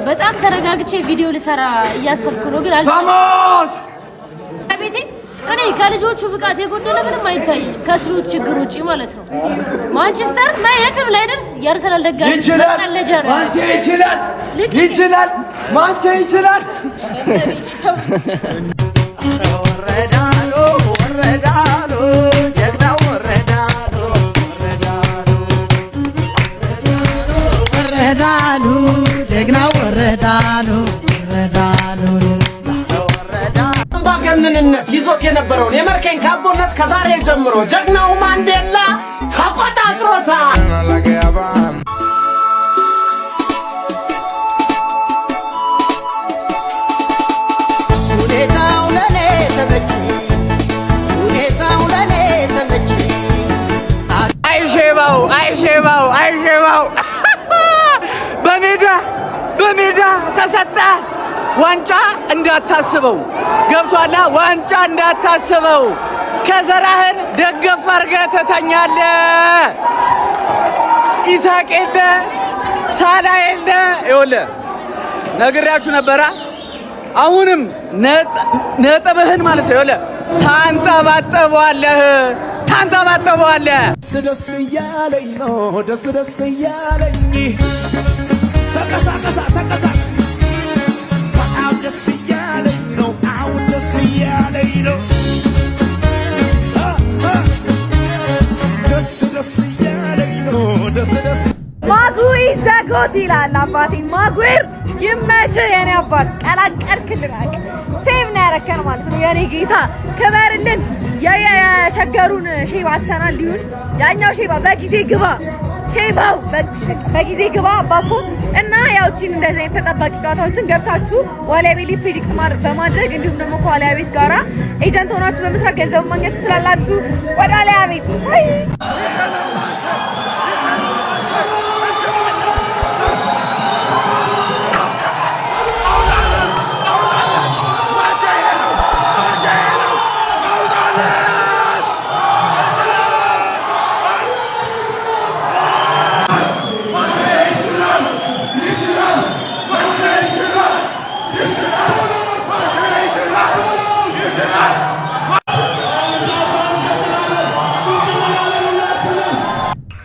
በጣም ተረጋግቼ ቪዲዮ ልሰራ እያሰብኩ ነው ግን አልቻልኩም። አቤቴ እኔ ከልጆቹ ብቃት የጎደለ ምንም አይታይም ከስሩት ችግር ውጪ ማለት ነው። ማንቸስተር ማየትም ላይ ደርስ የአርሰናል ደጋፊ ይችላል ማንቸ ይችላል ወረዳሎ ጀግና ወረዳሎ ጀግና ወረዳሎ አምባገነንነት ይዞት የነበረውን የመርከን ካቦነት ከዛሬ ጀምሮ ጀግናው ማንዴላ ተቆጣጥሮታል። አይሼባው በሜዳ ተሰጠ ዋንጫ እንዳታስበው ገብቷላ ዋንጫ እንዳታስበው ከዘራህን ደገፍ አርገህ ተተኛለህ። ኢሳቅ የለ ሳላ የለ ይኸውልህ ነግሬያችሁ ነበራ። አሁንም ነጥብህን ማለት ነው ይኸውልህ ታንጠባጠበዋለህ። ደስ እያለኝ ነው ደስ እያለኝ ተቀሳቀሳ በጣም ደስ እያለኝ ነው አሁን ደስ እያለኝ ነው ደስ እያለኝ ነው ደስ ማጉይ ዘጎት ይላል አባቴ። ማጉር ይመችህ የኔ አባት ቀላቀልክልን ሴቭ ነው ያረከን ማለት ነው። የኔ ጌታ ክበርልን። የሸገሩን ሼባ አሰናል ሊሆን ያኛው ሼባ በጊዜ ግባ ሼባው በጊዜ ግባ አባፎ እና ያው ቲም እንደዚህ ተጠባቂ ጨዋታዎችን ገብታችሁ ዋሊያ ቤት ፕሪዲክት በማድረግ እንዲሁም ደግሞ ከዋሊያ ቤት ጋራ ኤጀንት ሆናችሁ በመስራት ገንዘብ ማግኘት ትችላላችሁ። ወደ ዋሊያ ቤት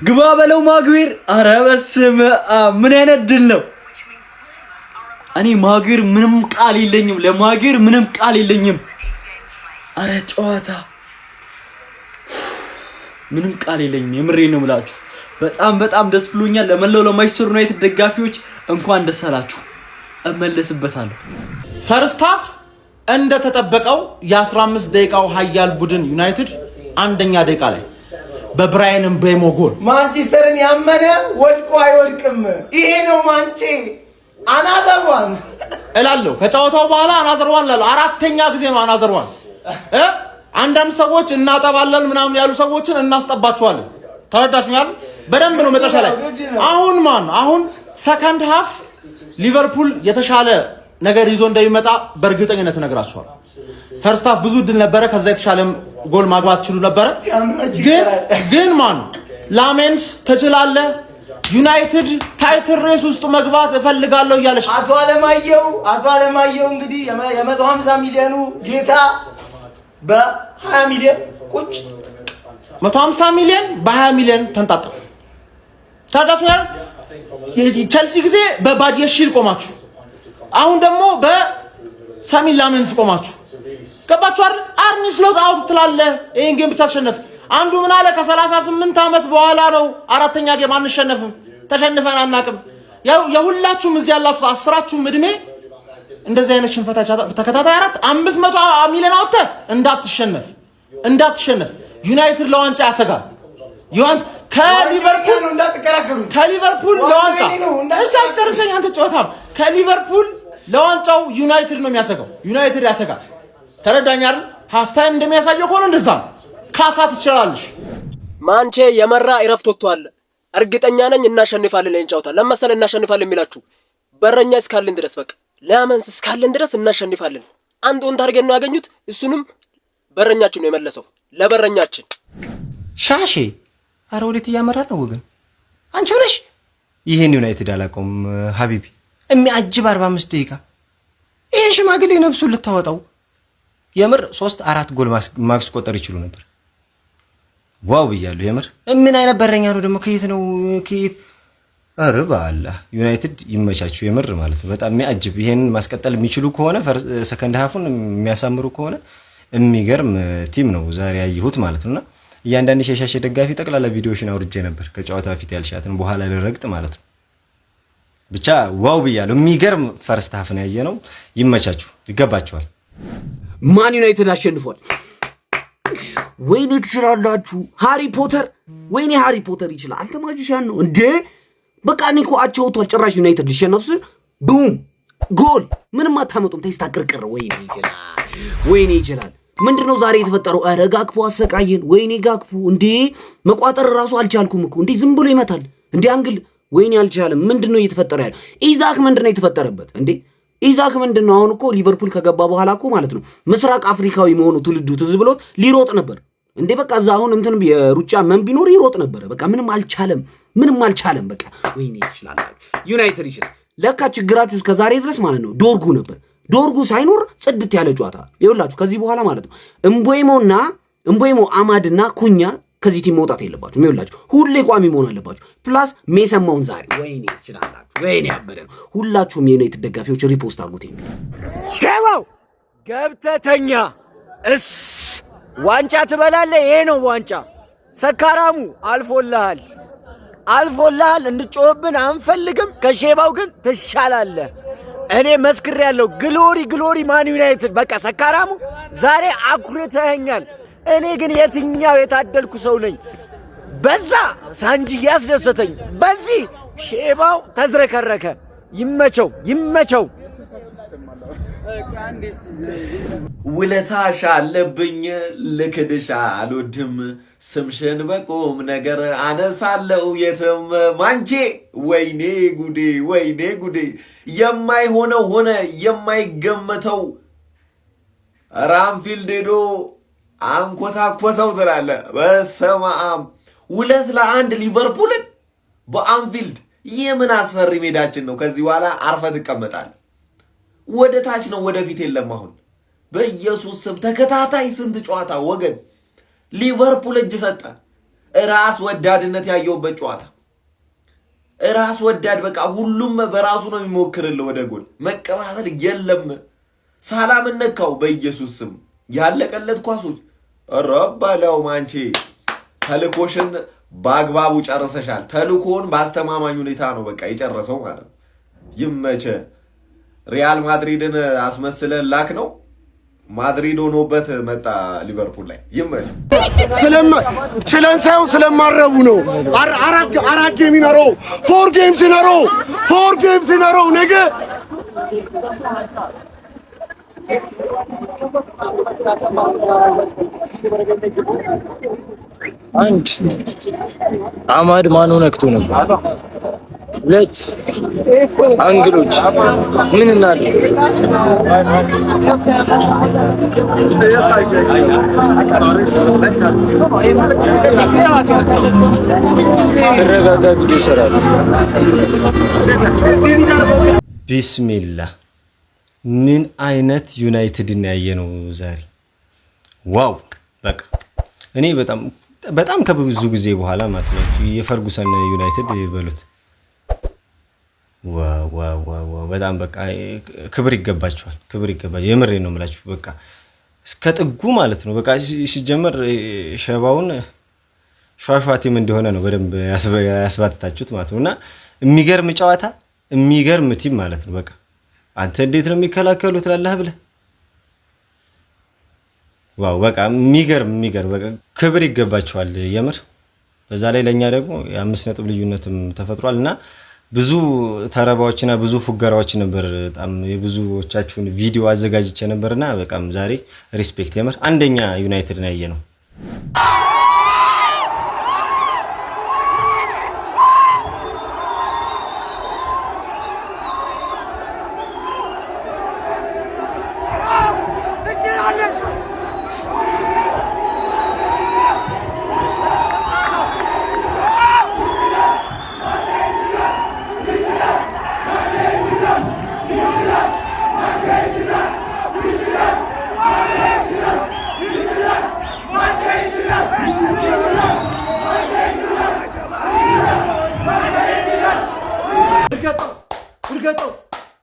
ግባ በለው ማጉር። ኧረ በስመ አብ ምን አይነት ድል ነው! እኔ ማጉር ምንም ቃል የለኝም፣ ለማጉር ምንም ቃል የለኝም። ኧረ ጨዋታ ምንም ቃል የለኝም። የምሬን ነው የምላችሁ። በጣም ደስ ብሎኛል። ለመላው ለማንቸስተር ዩናይትድ ደጋፊዎች እንኳን ደስ አላችሁ። እመለስበታለሁ። ፈርስት ሃፍ እንደተጠበቀው የ15 ደቂቃው ኃያል ቡድን ዩናይትድ አንደኛ ደቂቃ ላይ በብራያን ምቤሞ ጎል ማንቸስተርን ያመነ ወድቆ አይወድቅም። ይሄ ነው ማንቼ አናዘርዋን እላለሁ። ከጨዋታው በኋላ አናዘርዋን እላለሁ። አራተኛ ጊዜ ነው አናዘርዋን። አንዳንድ ሰዎች እናጠባለን ምናምን ያሉ ሰዎችን እናስጠባቸዋለን። ተረዳችኛል? በደንብ ነው መጨረሻ ላይ አሁን ሰከንድ ሃፍ ሊቨርፑል የተሻለ ነገር ይዞ እንደሚመጣ በእርግጠኝነት እነግራችኋለሁ። ፈርስት ሃፍ ብዙ ድል ነበረ። ከዛ የተሻለ ጎል ማግባት ይችላል ነበረ። ግን ላሜንስ ተችላለ። ዩናይትድ ታይትል ሬስ ውስጥ መግባት እፈልጋለሁ እያለሽ አቶ አለማየሁ እንግዲህ የ150 ሚሊዮኑ ጌታ በ20 ሚሊዮን ቁጭ 150 ሚሊዮን በ20 ሚሊዮን ተንጣጣ። ታዳሱኛል። ቸልሲ ጊዜ በባዲየሺል ቆማችሁ፣ አሁን ደግሞ በሳሚ ላሜንስ ቆማችሁ። ገባችሁ አይደል? አርኒ ስሎት አውት ትላለ። ይሄን ጌም ብቻ ተሸነፍ። አንዱ ምን አለ ከ38 ዓመት በኋላ ነው አራተኛ ጌም አንሸነፍም፣ ተሸንፈን አናቅም። የሁላችሁም እዚህ ያላችሁ አስራችሁም እድሜ እንደዚህ አይነት ሽንፈታ ተከታታይ 500 ሚሊዮን አውጥተህ እንዳትሸነፍ። ዩናይትድ ለዋንጫ ያሰጋል። ከሊቨርፑል ለዋንጫ አስጨርሰኝ አንተ ጨዋታ ከሊቨርፑል ለዋንጫው ዩናይትድ ነው የሚያሰጋው። ዩናይትድ ያሰጋል። ተረዳኛል? ሃፍ ታይም እንደሚያሳየው ከሆነ እንደዛ ካሳ ትችላለሽ። ማንቼ የመራ እረፍት ወጥቷል። እርግጠኛ ነኝ እናሸንፋለን። ለእንጫውታ ለመሰለ እናሸንፋለን የሚላችሁ በረኛ እስካለን ድረስ በቃ ላመንስ እስካለን ድረስ እናሸንፋለን። አንድ ወንድ አድርገን ነው ያገኙት። እሱንም በረኛችን ነው የመለሰው። ለበረኛችን ሻሼ አረ ወዴት እያመራ ነው ወገን? አንቺ ነሽ ይሄን ዩናይትድ አላቆም ሀቢቢ የሚያጅብ 45 ደቂቃ ይሄ ሽማግሌ ነብሱን ልታወጣው የምር 3-4 ጎል ማስቆጠር ይችሉ ነበር። ዋው ብያለሁ የምር። ምን አይነት በረኛ ነው ደግሞ ከየት ነው ከየት? ኧረ በአላህ ዩናይትድ ይመቻችሁ የምር ማለት ነው። በጣም የሚያጅብ ይሄንን ማስቀጠል የሚችሉ ከሆነ ሰከንድ ሃፉን የሚያሳምሩ ከሆነ የሚገርም ቲም ነው ዛሬ ያየሁት ማለት ነውና እያንዳንዱ ሸሻሽ ደጋፊ ጠቅላላ ቪዲዮሽን አውርጄ ነበር ከጨዋታ ፊት ያልሻትን በኋላ ልረግጥ ማለት ነው። ብቻ ዋው ብያለሁ። የሚገርም ፈርስት ሃፍ ነው ያየነው። ይመቻችሁ፣ ይገባችኋል። ማን ዩናይትድ አሸንፏል። ወይኔ ትችላላችሁ። ሃሪ ፖተር ወይኔ ሃሪ ፖተር ይችላል። አንተ ማጂሻን ነው እንዴ? በቃ እኔ እኮ አጫውቷል። ጭራሽ ዩናይትድ ሊሸነፍ ሲል ቡም ጎል ምንም አታመጡም። ቴስታ ቅርቅር ወይኔ ይችላል። ምንድነው ዛሬ የተፈጠረው? ኧረ ጋክፖ አሰቃየን። ወይኔ ጋክፖ እንዴ መቋጠር ራሱ አልቻልኩም እኮ እንዴ ዝም ብሎ ይመታል እንዴ አንግል። ወይኔ አልቻለም። ምንድነው እየተፈጠረ ያለው? ኢዛክ ምንድነው የተፈጠረበት እንዴ? ኢዛክ ምንድነው? አሁን እኮ ሊቨርፑል ከገባ በኋላ እኮ ማለት ነው ምስራቅ አፍሪካዊ መሆኑ ትውልዱ ትዝ ብሎት ሊሮጥ ነበር እንዴ። በቃ እዛ አሁን እንትን የሩጫ መን ቢኖር ይሮጥ ነበር። በቃ ምንም አልቻለም። በቃ ወይኔ ይችላል ዩናይትድ ይችላል። ለካ ችግራችሁ እስከ ዛሬ ድረስ ማለት ነው ዶርጉ ነበር። ዶርጉ ሳይኖር ጽድት ያለ ጨዋታ ይኸውላችሁ። ከዚህ በኋላ ማለት ነው እምቦይሞ አማድና ኩኛ ከዚህ ቲም መውጣት የለባችሁ። ይኸውላችሁ ሁሌ ቋሚ መሆን አለባችሁ። ፕላስ ሜሰማውን ዛሬ ወይኔ ይችላላችሁ። ወይኔ ያበደ ነው። ሁላችሁም የዩናይትድ ደጋፊዎች ሪፖስት አድርጉት። ሸዋው ገብተተኛ ዋንጫ ትበላለህ። ይሄ ነው ዋንጫ። ሰካራሙ አልፎልሃል። እንድጮህብን አንፈልግም። ከሼባው ግን ትሻላለህ። እኔ መስክሬያለሁ። ግሎሪ ማን ዩናይትድ። በቃ ሰካራሙ ዛሬ አኩርተኸኛል። እኔ ግን የትኛው የታደልኩ ሰው ነኝ? በዛ ሳንጂ ያስደሰተኝ፣ በዚህ ሼባው ተዝረከረከ። ይመቸው። ውለታሽ አለብኝ ልክድሽ አልወድም። ስምሽን በቁም ነገር አነሳለው የትም ማንቼ። ወይኔ ጉዴ የማይሆነው ሆነ የማይገመተው። ራንፊልድ ሄዶ አንኮታኮተው ትላለ። በስመ አብ 2-1 ሊቨርፑልን በአንፊልድ። ይህ ምን አስፈሪ ሜዳችን ነው። ከዚህ በኋላ አርፈ ትቀመጣል። ወደ ታች ነው ወደፊት የለም። አሁን በኢየሱስ ስም ተከታታይ ስንት ጨዋታ ወገን ሊቨርፑል እጅ ሰጠ። ራስ ወዳድነት ያየውበት ጨዋታ። ራስ ወዳድ በቃ ሁሉም በራሱ ነው የሚሞክርልህ ወደ ጎል። መቀባበል የለም። ሳላምን ነካው በኢየሱስ ስም ያለቀለት ኳሶች ረባለው። ማንቼ ተልኮሽን በአግባቡ ጨርሰሻል። ተልኮን በአስተማማኝ ሁኔታ ነው በቃ የጨረሰው ማለት ነው። ይመቸ ሪያል ማድሪድን አስመስለን ላክ ነው። ማድሪድ ሆኖበት መጣ ሊቨርፑል ላይ። ይመች ችለን ሳይሆን ስለማረቡ ነው። አራት ጌም ይኖረው 4 ጌምስ ይኖረው ነገ አንድ አማድ ማኑ ነክቶ ነበር። 2 አንግሎች ምን እናድርግ? ተረጋጋ ቪዲዮ ይሰራል። ቢስሚላህ ምን አይነት ዩናይትድ ያየነው ዛሬ። ዋው በቃ እኔ በጣም ከብዙ ጊዜ በኋላ ማለት ነው የፈርጉሰን ዩናይትድ ይበሉት። ዋው በጣም በቃ ክብር ይገባቸዋል። የምሬ ነው የምላችሁ። በቃ እስከ ጥጉ ማለት ነው። በቃ ሲጀመር ሸባውን ሸዋሸዋቲም እንደሆነ ነው በደንብ ያስባታችሁት ማለት ነውና የሚገርም ጨዋታ፣ የሚገርም ቲም ማለት ነው። በቃ አንተ እንዴት ነው የሚከላከሉት ላላህ ብለህ ዋው በቃ የሚገርም በቃ ክብር ይገባቸዋል የምር። በዛ ላይ ለኛ ደግሞ የ5 ነጥብ ልዩነትም ተፈጥሯልና ብዙ ተረባዎችና ብዙ ፉገራዎች ነበር። በጣም የብዙዎቻችሁን ቪዲዮ አዘጋጅቼ ነበርና በቃም ዛሬ ሪስፔክት የምር አንደኛ ዩናይትድ ነው ያየነው።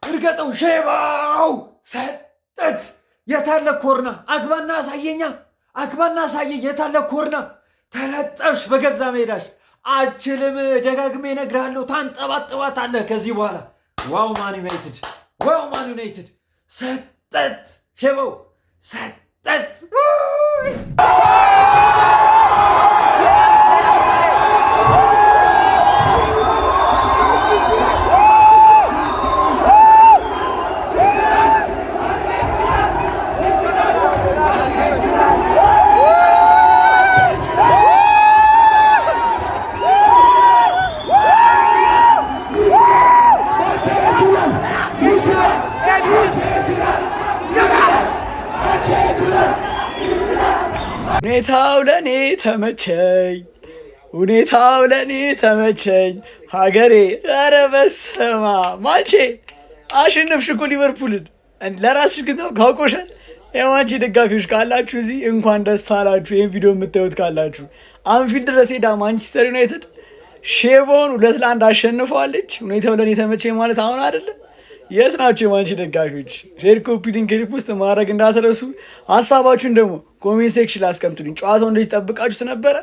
እርገጠው ሼባው ሰጠት የታለ ኮርና አግባና አሳየኛ አግባና አሳየኝ የታለ ኮርና ተለጠፍሽ በገዛ ሜዳሽ አችልም ደጋግሜ እነግርሃለሁ ታንጠባጥባታለህ ከዚህ በኋላ ዋው ማን ዩናይትድ ሰጠት ሼባው ሰጠት ሁኔታው ለኔ ተመቸኝ ሀገሬ ኧረ በስመ አብ ማቼ አሸነፍሽ እኮ ሊቨርፑልን ለራስሽ ግን ካውቆሻል የማንቺ ደጋፊዎች ካላችሁ እዚህ እንኳን ደስ አላችሁ ይሄን ቪዲዮ የምታዩት ካላችሁ አንፊልድ ድረስ ሄዳ ማንቸስተር ዩናይትድ ሼቮን 2-1 አሸንፈዋለች ሁኔታው ለኔ ተመቸኝ ማለት አሁን አይደለ የት ናቸው የማንቺ ደጋፊዎች ሼር ኮፒ ሊንክ ሪፖስት ማድረግ እንዳትረሱ ሀሳባችሁን ደግሞ ኮሜንት ሴክሽን ላይ አስቀምጡልኝ ጨዋታው እንደዚህ ጠብቃችሁት ነበረ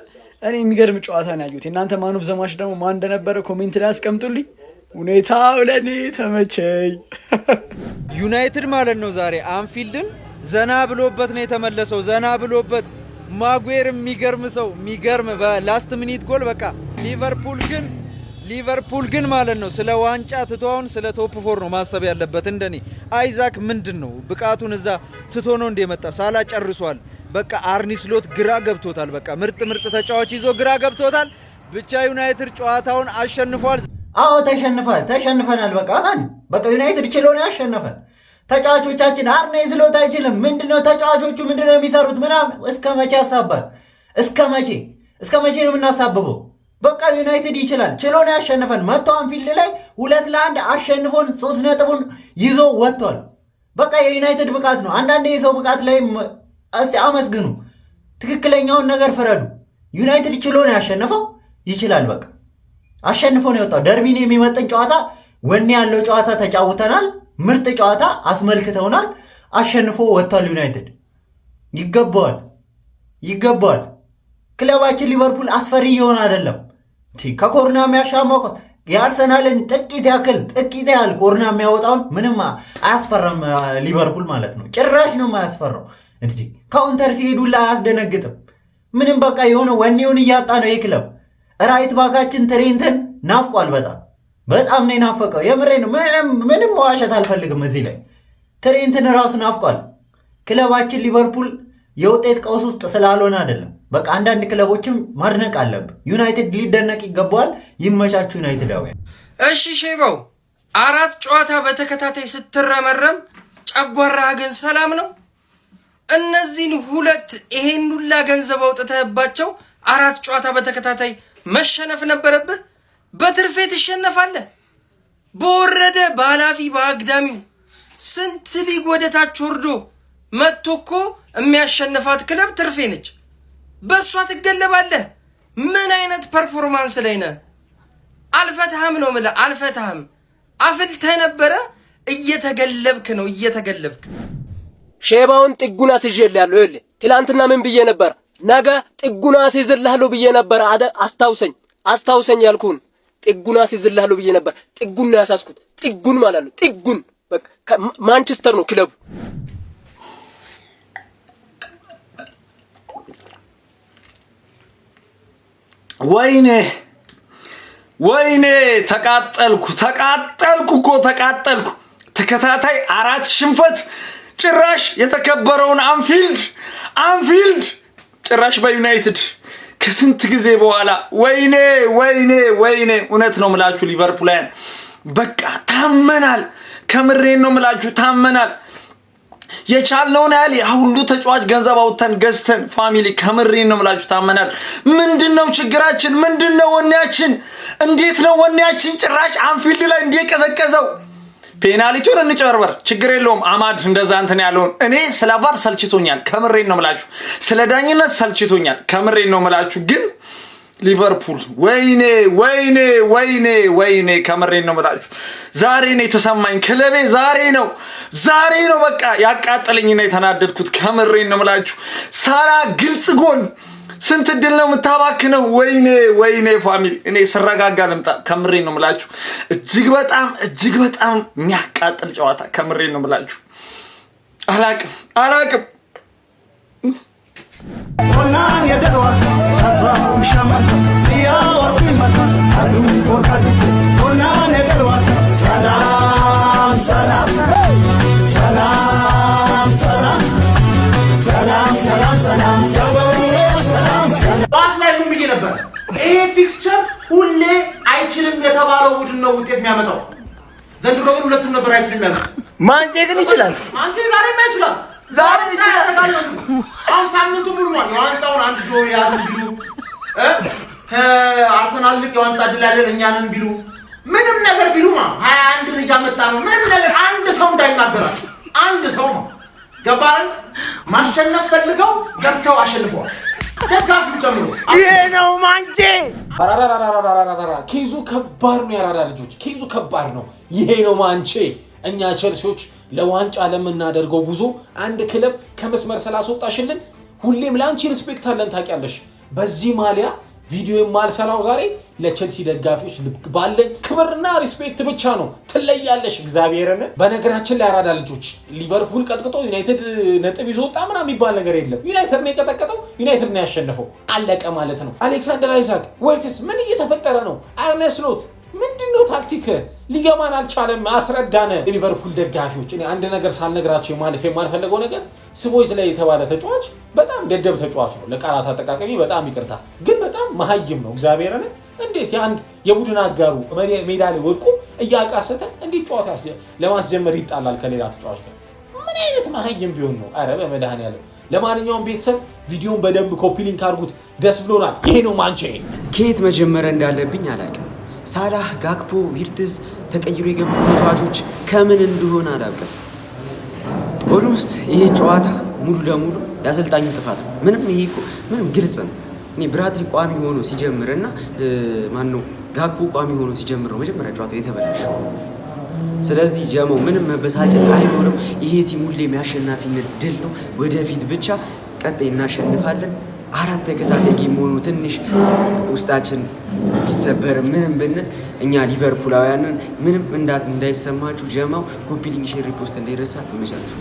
እኔ የሚገርም ጨዋታ ነው ያየሁት እናንተ ማን ኦፍ ዘ ማች ደግሞ ማን እንደነበረ ኮሜንት ላይ አስቀምጡልኝ ሁኔታው ለኔ ተመቸኝ ዩናይትድ ማለት ነው ዛሬ አንፊልድን ዘና ብሎበት ነው የተመለሰው ዘና ብሎበት ማጉዌር የሚገርም ሰው የሚገርም በላስት ሚኒት ጎል በቃ ሊቨርፑል ግን ማለት ነው ስለ ዋንጫ ትቶውን ስለ ቶፕ 4 ነው ማሰብ ያለበት እንደኔ አይዛክ ምንድነው ብቃቱን እዛ ትቶ ነው እንደመጣ ሳላ ጨርሷል በቃ አርኒ ስሎት ግራ ገብቶታል በቃ ምርጥ ተጫዋች ይዞ ግራ ገብቶታል ብቻ ዩናይትድ ጨዋታውን አሸንፏል አዎ ተሸንፈናል በቃ ዩናይትድ ችሎ ነው ያሸነፈን ተጫዋቾቻችን አርኒ ስሎት አይችልም ምንድነው ተጫዋቾቹ ምንድነው የሚሰሩት ምናምን እስከመቼ ያሳባል እስከመቼ ነው የምናሳብበው በቃ ዩናይትድ ይችላል ችሎ ነው ያሸነፈን መጥቶ አንፊልድ ላይ 2-1 አሸንፎን 3 ነጥቡን ይዞ ወጥቷል በቃ የዩናይትድ ብቃት ነው አንዳንዴ የሰው ብቃት ላይ እስቲ አመስግኑ ትክክለኛውን ነገር ፍረዱ ዩናይትድ ችሎ ነው ያሸነፈው ይችላል በቃ አሸንፎ ነው የወጣው ደርቢን የሚመጥን ጨዋታ ወኔ ያለው ጨዋታ ተጫውተናል ምርጥ ጨዋታ አስመልክተውናል አሸንፎ ወጥቷል ዩናይትድ ይገባዋል ክለባችን ሊቨርፑል አስፈሪ ይሆን አይደለም ከኮርና የሚያሻማው የአርሰናልን ጥቂት ያህል ኮርና የሚያወጣውን ምንም አያስፈራም ሊቨርፑል ማለት ነው ጭራሽ ነው የማያስፈራው እንዴ ካውንተር ሲሄዱላ አያስደነግጥም ምንም በቃ የሆነ ወኔውን እያጣ ነው የክለብ ራይት ባካችን ትሬንተን ናፍቋል በጣም ነው ናፈቀው የምሬ ነው ምንም መዋሸት አልፈልግም እዚህ ላይ ትሬንተን ራሱ ናፍቋል ክለባችን ሊቨርፑል የውጤት ቀውስ ውስጥ ስላልሆነ አይደለም በቃ አንዳንድ ክለቦችም ማድነቅ አለብን ዩናይትድ ሊደነቅ ይገባዋል ይመቻቹ ዩናይትዳውያን እሺ ሼባው 4 ጨዋታ በተከታታይ ስትረመረም ጨጓራ ግን ሰላም ነው እነዚህን ሁለት ይሄን ሁላ ገንዘብ አውጥተህባቸው 4 ጨዋታ በተከታታይ መሸነፍ ነበረብህ በትርፌ ትሸነፋለህ በወረደ ባላፊ በአግዳሚው ስንት ሊግ ወደታች ወርዶ መጥቶ እኮ የሚያሸንፋት ክለብ ትርፌ ነች በሷ ትገለባለህ ምን አይነት ፐርፎርማንስ ላይ ነህ አልፈታህም ነው ማለት አልፈታህም አፍልተህ ነበረ እየተገለብክ ነው ሼባውን ጥጉና አስይዤልሃለሁ ይኸውልህ ትላንትና ምን ብዬ ነበር ነገ ጥጉና አስይዝልሃለሁ ብዬ ነበር አስታውሰኝ ያልኩህን ጥጉና አስይዝልሃለሁ ብዬ ነበር ጥጉና ያሳስኩት ጥጉን ማለት ነው ጥጉን በቃ ማንቸስተር ነው ክለቡ ወይኔ ተቃጠልኩ ተከታታይ 4 ሽንፈት ጭራሽ የተከበረውን አንፊልድ ጭራሽ በዩናይትድ ከስንት ጊዜ በኋላ ወይኔ እውነት ነው ምላችሁ ሊቨርፑላውያን በቃ ታመናል ከምሬን ነው ምላችሁ ታመናል የቻልነውን ያህል ሁሉ ተጫዋች ገንዘብ አውጥተን ገዝተን ፋሚሊ ከምሬን ነው ምላችሁ ታመናል ምንድነው ችግራችን ምንድነው ወኔያችን እንዴት ነው ወኔያችን ጭራሽ አንፊልድ ላይ እንደቀዘቀዘው ፔናልቲውን እንጨርበር ችግር የለውም። አማድ እንደዛ እንትን ያለውን እኔ ስለ ቫር ሰልችቶኛል፣ ከምሬን ነው የምላችሁ። ስለ ዳኝነት ሰልችቶኛል፣ ከምሬን ነው የምላችሁ። ግን ሊቨርፑል ወይኔ ወይኔ ወይኔ ወይኔ ከምሬን ነው የምላችሁ። ዛሬ ነው የተሰማኝ ክለቤ ዛሬ ነው በቃ ያቃጠለኝና የተናደድኩት። ከምሬን ነው የምላችሁ። ሳላ ግልጽ ጎል ስንት ድል ነው የምታባክነው? ወይኔ ወይኔ ፋሚሊ እኔ ስረጋጋ ልምጣ። ከምሬን ነው የምላችሁ። እጅግ በጣም የሚያቃጥል ጨዋታ። ከምሬን ነው የምላችሁ። አላቅም Onan yedwa sabra shaman ya wati mata adu kokadu onan yedwa salam salam salam salam salam salam salam salam ባክ ላይ ምን ብዬ ነበር? ይሄ ፊክስቸር ሁሌ አይችልም የተባለው ቡድን ነው ውጤት የሚያመጣው። ዘንድሮ ግን ሁለቱም ነበር አይችልም ያሉት። ማንቼ ግን ይችላል። ማንቼ ዛሬ ይችላል። ዛሬ ይችላል። አሁን ሳምንቱ ሙሉ ማለት ዋንጫውን አንድ ጆሮ ያዘን ቢሉ አርሰናል ልክ የዋንጫ ድል ያለን እኛንን ቢሉ ምንም ነገር ቢሉ 21 እያመጣ ነው። ምንም ነገር አንድ ሰው እንዳይናገራል። አንድ ሰው ነው ገባን። ማሸነፍ ፈልገው ገብተው አሸንፈዋል። ደጋፊው ጨምሮ ይሄ ነው ማንቼ። ኬዙ ከባድ ነው። ያራዳ ልጆች ኬዙ ከባድ ነው። ይሄ ነው ማንቼ። እኛ ቸልሲዎች ለዋንጫ ለምናደርገው ጉዞ አንድ ክለብ ከመስመር ስላስወጣሽልን ሁሌም ላንቺ ሪስፔክት አለን ታውቂያለሽ። በዚህ ማሊያ ቪዲዮ የማልሰራው ዛሬ ለቸልሲ ደጋፊዎች ባለን ክብርና ሪስፔክት ብቻ ነው። ትለያለሽ እግዚአብሔርን። በነገራችን ላይ ያራዳ ልጆች ሊቨርፑል ቀጥቅጦ ዩናይትድ ነጥብ ይዞ ወጣ ምናምን የሚባል ነገር የለም። ዩናይትድ ነው የቀጠቀጠው፣ ዩናይትድ ነው ያሸነፈው። አለቀ ማለት ነው። አሌክሳንደር አይዛክ ዌርትስ ምን እየተፈጠረ ነው? አርነ ስሎት ምንድነው ታክቲክ? ሊገማን አልቻለም። አስረዳነ። ሊቨርፑል ደጋፊዎች እኔ አንድ ነገር ሳልነግራቸው ማለፍ የማልፈልገው ነገር ስቦይዝ ላይ የተባለ ተጫዋች በጣም ደደብ ተጫዋች ነው። ለቃላት አጠቃቀሚ በጣም ይቅርታ፣ ግን በጣም መሀይም ነው። እግዚአብሔርን እንዴት የአንድ የቡድን አጋሩ ሜዳ ላይ ወድቆ እያቃሰተ እንዴት ጨዋታ ለማስጀመር ይጣላል ከሌላ ተጫዋች ጋር? ምን አይነት መሀይም ቢሆን ነው? አረ በመድኃኒዓለም። ለማንኛውም ቤተሰብ ቪዲዮን በደንብ ኮፒ ሊንክ አድርጉት። ደስ ብሎናል። ይሄ ነው ማንቼ። ከየት መጀመር እንዳለብኝ አላውቅም። ሳላህ፣ ጋክፖ፣ ቪርትዝ ተቀይሮ የገቡ ተጫዋቾች ከምን እንደሆነ አላውቅም። ኦልሞስት ይሄ ጨዋታ ሙሉ ለሙሉ ያሰልጣኙ ጥፋት ነው። ምንም ግልጽ ነው። እኔ ብራድሊ ቋሚ ሆኖ ሲጀምርና ማነው ጋክፖ ቋሚ ሆኖ ሲጀምር ነው መጀመሪያ ጨዋታው የተበላሸው። ስለዚህ ጀማው ምንም መበሳጨት አይኖርም። ይሄ ቲም ሁሌም የአሸናፊነት ድል ነው። ወደፊት ብቻ ቀጣይ እናሸንፋለን። 4 ተከታታይ ጌም ሆኖ ትንሽ ውስጣችን ቢሰበር ምንም ብንል እኛ ሊቨርፑላውያንን ምንም እንዳይሰማችሁ ጀማው ኮፒ ሊንክ ሼር ሪፖስት እንዳይረሳ በመጨረሻ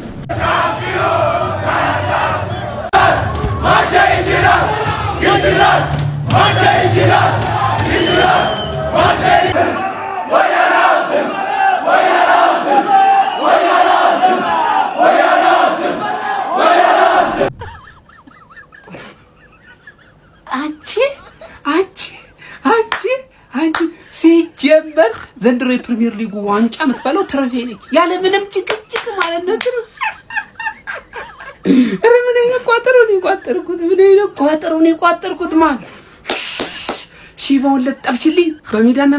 አንቺ ሲጀመር ዘንድሮ የፕሪሚየር ሊጉ ዋንጫ የምትባለው ትረፌ ነች ያለ ምንም ጭቅጭቅ ማለት ነው። ኧረ ምን አይነት ቋጠሮ ነው የቋጠርኩት ማለት ሺባውን ለጠፍችልኝ በሜዳና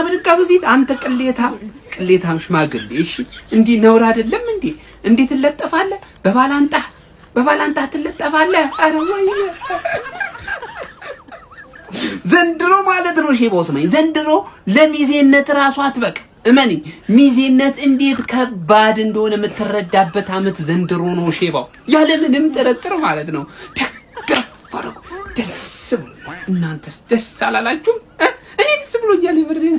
በደጋፊው ፊት አንተ ቅሌታም ሽማግሌ። እሺ እንዲህ ነውር አይደለም እንዴ? እንዴት ትለጠፋለህ? በባላንጣ ትለጠፋለህ? ኧረ ወይ ዘንድሮ ማለት ነው ሼባው ስማኝ፣ ዘንድሮ ለሚዜነት ራሱ አትበቅ። እመኒ ሚዜነት እንዴት ከባድ እንደሆነ የምትረዳበት አመት ዘንድሮ ነው ሼባው፣ ያለ ምንም ጥርጥር ማለት ነው። ተገፈረኩ ደስ ብሎ እናንተስ ደስ አላላችሁም? እኔ ደስ ብሎኛል። ይበርደኝ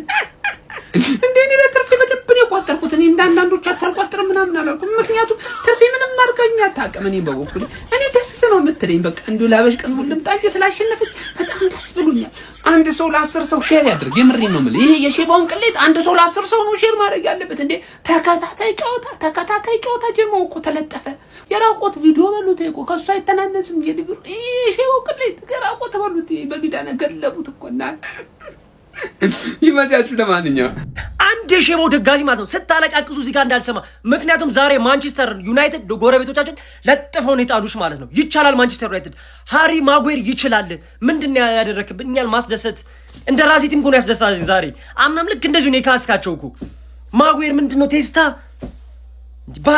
እንዴ እኔ ለትርፌ በደንብ ነው የቋጠርኩት። እኔ እንዳንዳንዶቻችሁ አልቋጠርም ምናምን አላልኩም። ምክንያቱም ትርፌ ምንም አድርጋኝ አታውቅም። እኔ በበኩሌ እኔ ደስ ነው የምትለኝ። በቃ እንዲሁ ላበሽቀዝ ሁሉም ጣጄ ስላሸነፈች በጣም ደስ ብሎኛል። አንድ ሰው ለ10 ሰው ሼር ያድርግ። የምሬን ነው የምልህ። ይሄ የሼባውን ቅሌት አንድ ሰው ለ10 ሰው ነው ሼር ማድረግ ያለበት እንዴ። ተከታታይ ጨዋታ ጀማው እኮ ተለጠፈ። የራቆት ቪዲዮ በሉት እኮ ከሱ አይተናነስም። የሼባው ቅሌት የራቆት በሉት በሚዳ ነገር ለቡት እኮና ይመጣችሁ። ለማንኛውም አንድ የሼባው ደጋፊ ማለት ነው ስታለቃቅሱ እዚህ ጋር እንዳልሰማ። ምክንያቱም ዛሬ ማንቸስተር ዩናይትድ ጎረቤቶቻችን ለጥፈው ነው የጣሉሽ ማለት ነው። ይቻላል ማንቸስተር ዩናይትድ፣ ሃሪ ማጉዌር ይችላል። ምንድን ነው ያደረክብን? እኛን ማስደሰት እንደ ራሴ ቲም እኮ ነው ያስደስታል ዛሬ። አምናም ልክ እንደዚሁ ነው የካስካቸው እኮ ማጉዌር ምንድነው ቴስታ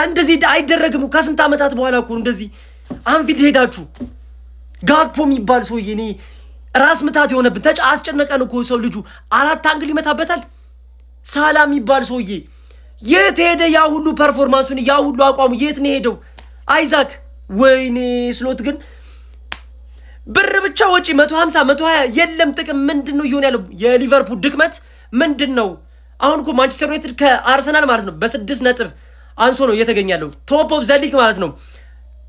እንደዚህ አይደረግም። ከስንት ዓመታት በኋላ እኮ እንደዚህ አንፊልድ ሄዳችሁ ጋክፖ የሚባል ሰውዬ እኔ ራስ ምታት የሆነብን አስጨነቀን እኮ ሰው ልጁ 4 አንግል ይመታበታል። ሳላ የሚባል ሰውዬ የት ሄደ? ያ ሁሉ ፐርፎርማንሱን ያ ሁሉ አቋሙ የት ነው ሄደው? አይዛክ ወይኔ ስሎት ግን ብር ብቻ ወጪ 150 120 የለም ጥቅም ምንድነው ይሆን ያለው? የሊቨርፑል ድክመት ምንድነው? አሁን እኮ ማንቸስተር ዩናይትድ ከአርሰናል ማለት ነው በ6 ነጥብ አንሶ ነው እየተገኛለው። ቶፕ ኦፍ ዘ ሊግ ማለት ነው።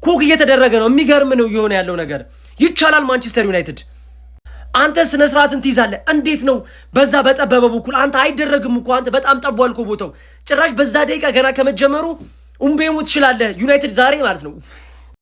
ኩክ እየተደረገ ነው። የሚገርም ነው እየሆነ ያለው ነገር። ይቻላል ማንቸስተር ዩናይትድ። አንተ ስነ ስርዓትን ትይዛለህ። እንዴት ነው በዛ በጠበበ በኩል አንተ አይደረግም እኮ አንተ በጣም ጠቧል እኮ ቦታው። ጭራሽ በዛ ደቂቃ ገና ከመጀመሩ ኡምቤሙ ትችላለህ ዩናይትድ ዛሬ ማለት ነው።